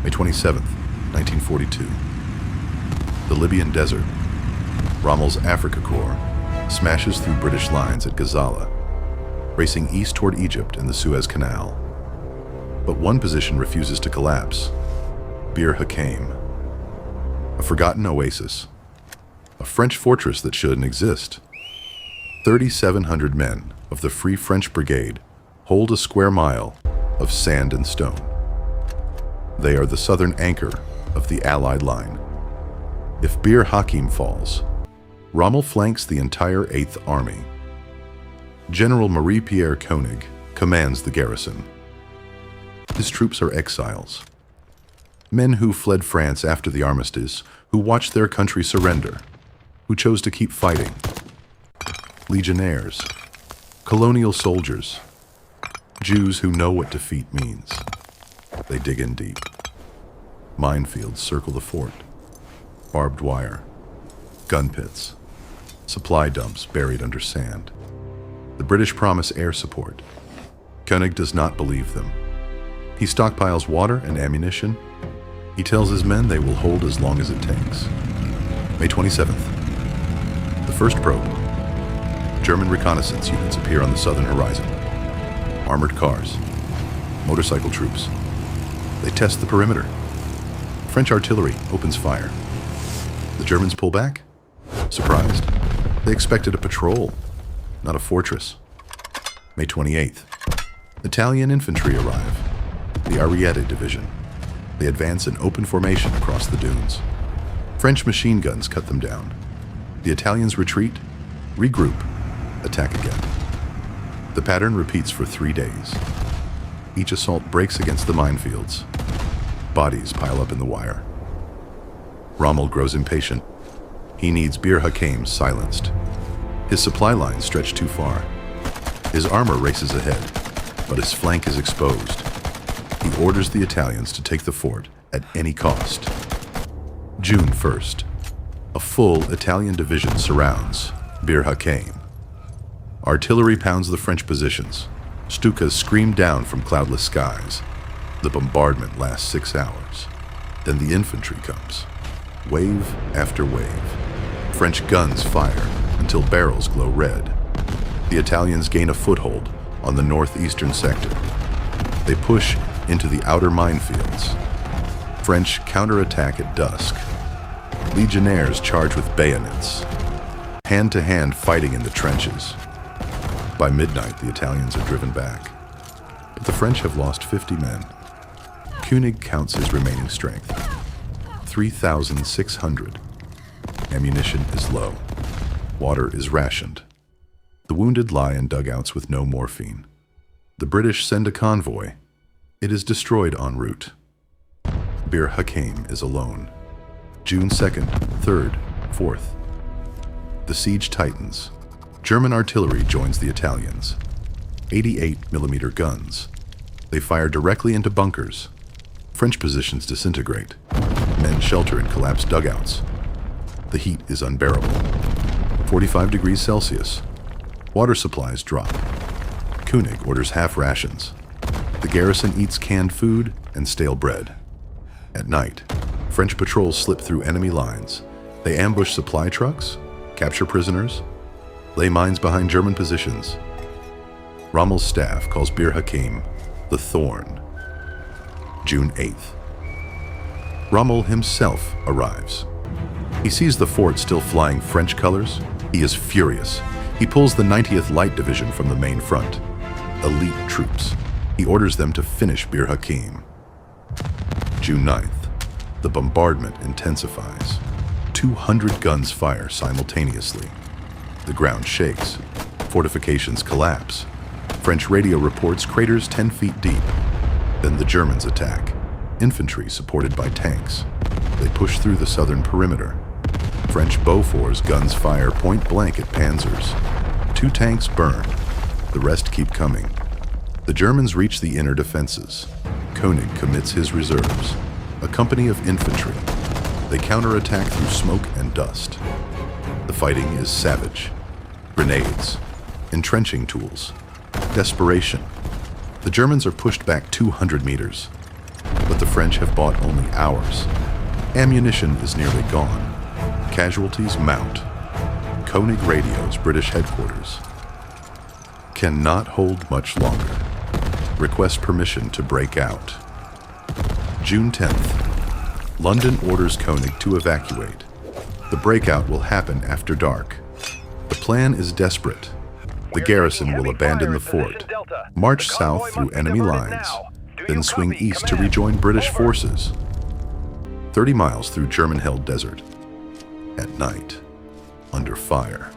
May 27, 1942. The Libyan desert. Rommel's Afrika Korps smashes through British lines at Gazala, racing east toward Egypt and the Suez Canal. But one position refuses to collapse: Bir Hakeim, a forgotten oasis, a French fortress that shouldn't exist. 3,700 men of the Free French Brigade hold a square mile of sand and stone. They are the southern anchor of the Allied line. If Bir Hakeim falls, Rommel flanks the entire 8th Army. General Marie-Pierre Koenig commands the garrison. His troops are exiles, men who fled France after the armistice, who watched their country surrender, who chose to keep fighting. Legionnaires, colonial soldiers, Jews who know what defeat means. They dig in deep. Minefields circle the fort. Barbed wire, gun pits, supply dumps buried under sand. The British promise air support. Koenig does not believe them. He stockpiles water and ammunition. He tells his men they will hold as long as it takes. May 27th. The first probe. German reconnaissance units appear on the southern horizon. Armored cars, motorcycle troops. They test the perimeter. French artillery opens fire. The Germans pull back. Surprised. They expected a patrol, not a fortress. May 28th. Italian infantry arrive. The Ariete Division. They advance in open formation across the dunes. French machine guns cut them down. The Italians retreat, regroup, attack again. The pattern repeats for 3 days. Each assault breaks against the minefields. Bodies pile up in the wire. Rommel grows impatient. He needs Bir Hakeim silenced. His supply lines stretch too far. His armor races ahead, but his flank is exposed. He orders the Italians to take the fort at any cost. June 1st. A full Italian division surrounds Bir Hakeim. Artillery pounds the French positions. Stukas scream down from cloudless skies. The bombardment lasts 6 hours. Then the infantry comes. Wave after wave. French guns fire until barrels glow red. The Italians gain a foothold on the northeastern sector. They push into the outer minefields. French counterattack at dusk. Legionnaires charge with bayonets. Hand-to-hand fighting in the trenches. By midnight, the Italians are driven back. But the French have lost 50 men. Koenig counts his remaining strength. 3,600. Ammunition is low. Water is rationed. The wounded lie in dugouts with no morphine. The British send a convoy. It is destroyed en route. Bir Hakeim is alone. June 2nd, 3rd, 4th. The siege tightens. German artillery joins the Italians. 88mm guns. They fire directly into bunkers. French positions disintegrate. Men shelter in collapsed dugouts. The heat is unbearable. 45 degrees Celsius. Water supplies drop. Koenig orders half rations. The garrison eats canned food and stale bread. At night, French patrols slip through enemy lines. They ambush supply trucks, capture prisoners, lay mines behind German positions. Rommel's staff calls Bir Hakeim the Thorn. June 8th. Rommel himself arrives. He sees the fort still flying French colors. He is furious. He pulls the 90th Light Division from the main front. Elite troops. He orders them to finish Bir Hakeim. June 9th. The bombardment intensifies. 200 guns fire simultaneously. The ground shakes. Fortifications collapse. French radio reports craters 10 feet deep. Then the Germans attack. Infantry supported by tanks. They push through the southern perimeter. French Beaufort's guns fire point blank at panzers. 2 tanks burn. The rest keep coming. The Germans reach the inner defenses. Koenig commits his reserves. A company of infantry. They counterattack through smoke and dust. The fighting is savage. Grenades. Entrenching tools. Desperation. The Germans are pushed back 200 meters. But the French have bought only hours. Ammunition is nearly gone. Casualties mount. Koenig radios British headquarters. Cannot hold much longer. Request permission to break out. June 10th. London orders Koenig to evacuate. The breakout will happen after dark. The plan is desperate. The garrison will abandon the fort, march south through enemy lines, then swing east to rejoin British forces. 30 miles through German-held desert. At night, under fire.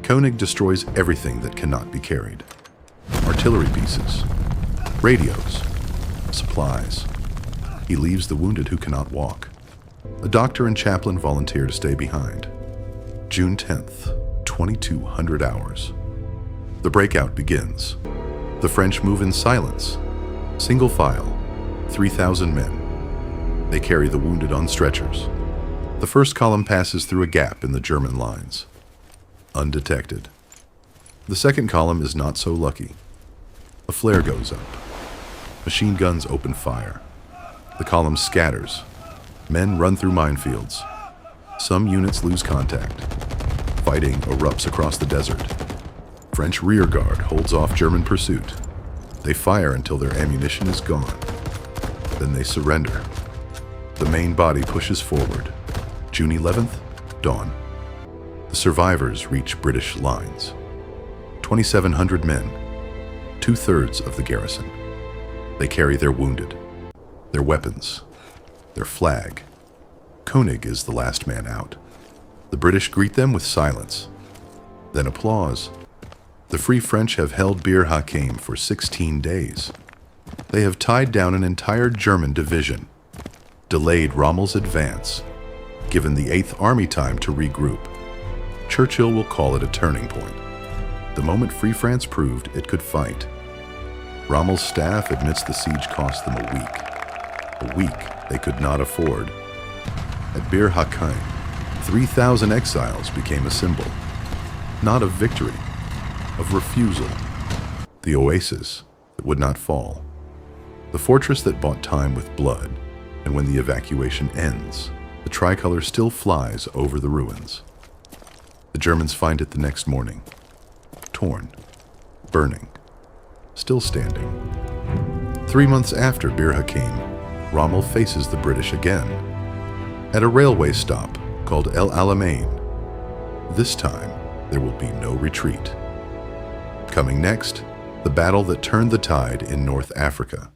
Koenig destroys everything that cannot be carried. Artillery pieces, radios, supplies. He leaves the wounded who cannot walk. A doctor and chaplain volunteer to stay behind. June 10th, 2200 hours. The breakout begins. The French move in silence. Single file, 3,000 men. They carry the wounded on stretchers. The first column passes through a gap in the German lines. Undetected. The second column is not so lucky. A flare goes up. Machine guns open fire. The column scatters. Men run through minefields. Some units lose contact. Fighting erupts across the desert. French rearguard holds off German pursuit. They fire until their ammunition is gone. Then they surrender. The main body pushes forward. June 11th, dawn. The survivors reach British lines. 2,700 men, 2/3 of the garrison. They carry their wounded, their weapons, their flag. Koenig is the last man out. The British greet them with silence, then applause. The Free French have held Bir Hakeim for 16 days. They have tied down an entire German division, delayed Rommel's advance, given the 8th Army time to regroup. Churchill will call it a turning point. The moment Free France proved it could fight. Rommel's staff admits the siege cost them a week. A week they could not afford. At Bir Hakeim, 3,000 exiles became a symbol, not of victory, of refusal. The oasis that would not fall. The fortress that bought time with blood, and when the evacuation ends, the tricolor still flies over the ruins. The Germans find it the next morning, torn, burning, still standing. 3 months after Bir Hakeim, Rommel faces the British again, at a railway stop called El Alamein. This time, there will be no retreat. Coming next, the battle that turned the tide in North Africa.